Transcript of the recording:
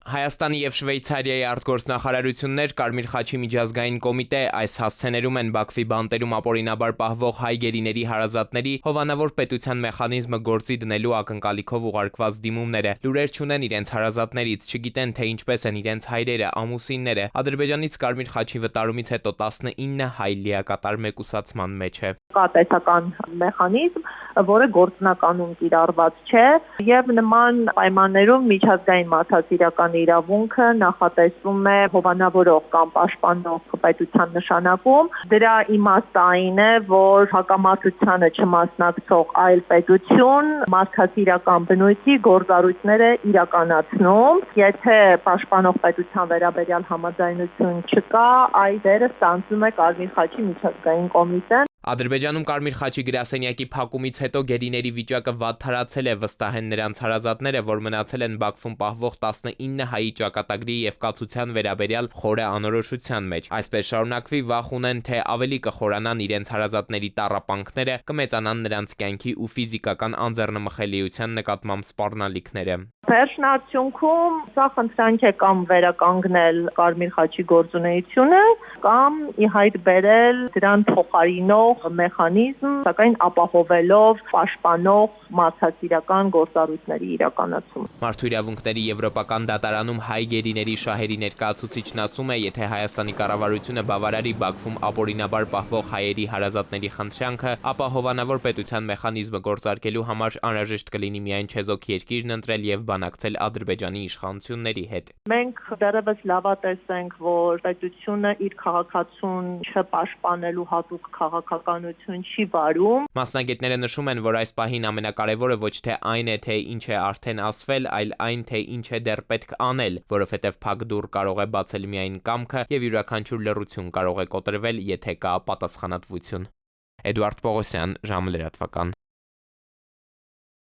Հայաստանի և Շվեյցարիայի արտգործնախարարություններ, Կարմիր խաչի միջազգային կոմիտե այս հասցեներում են Բաքվի բանտերում ապօրինաբար պահվող հայ գերիների հարազատների հովանավոր պետության մեխանիզմը գործի դնելու ակնկալիքով ուղարկված դիմումները։ Լուրեր չունեն իրենց հարազատներից, չգիտեն, թե ինչպես են իրենց հայրերը, ամուսինները։ Ադրբեջանից Կարմիր խաչի վտարումից հետո 19 հայ լիակատար մեկուսացման մեջ է։ Կա տեսական մեխանիզմ, որը գործնականում կիրառված չէ, եւ նման պայմաններում միջազգային մարդասիրական իրավունքը նախատեսվում է հովանավորող կամ պաշտպանող պետության նշանակում։ Դրա իմաստը այն է, որ հակամարտությանը չմասնակցող այլ պետություն մարդասիրական բնույթի գործառույթներ է իրականացնում։ Եթե պաշտպանող պետության վերաբերյալ համաձայնություն չկա, այդ դերը ստանձնում է Կարմիր խաչի միջազգային կոմիտեն։ Ադրբեջանում Կարմիր խաչի գրասենյակի փակումից հետո գերիների վիճակը վատթարացել է, վստահ են նրանց հարազատները, որ մնացել են Բաքվում պահվող 19 հայի ճակատագրի և կացության վերաբերյալ խորը անորոշության մեջ։ Այսպես շարունակվի, վախ ունեն, թե ավելի կխորանան իրենց հարազատների տառապանքները, կմեծանան նրանց կյանքի ու ֆիզիկական անձեռնմխելիության նկատմամբ սպառնալիքները։ Վերջին արդյունքում սա խնդրանք է կամ վերականգնել Կարմիր խաչի գործունեությունը, կամ ի հայտ բերել դրան փոխարինող մեխանիզմ, սակայն ապահովելով պաշտպանող մարդասիրական գործառույթների իրականացումը։ Մարդու իրավունքների եվրոպական դատարանում հայ գերիների շահերի ներկայացուցիչն ասում է, եթե Հայաստանի կառավարությունը բավարարի Բաքվում ապօրինաբար պահվող հայերի հարազատների խնդրանքը, ապա հովանավոր պետության մեխանիզմը գործարկելու համար անհրաժեշտ կլինի միայն չեզոք երկիրն ընտրել և բանակցել Ադրբեջանի իշխանությունների հետ։ Մենք դեռևս լավատես ենք, որ պետությունը իր քաղաքացուն չպաշտպանելու հատուկ քաղաքականություն չի վարում։ Մասնագետները նշում են, որ այս պահին ամենակարևորը ոչ թե այն է, թե ինչ է արդեն ասվել, այլ այն, թե ինչ է դեռ պետք անել, որովհետև փակ դուռ կարող է բացել միայն կամքը և յուրաքանչյուր լռություն կարող է կոտրվել, եթե կա պատասխանատվություն։ Էդուարդ Պողոսյան, ժամը լրատվական։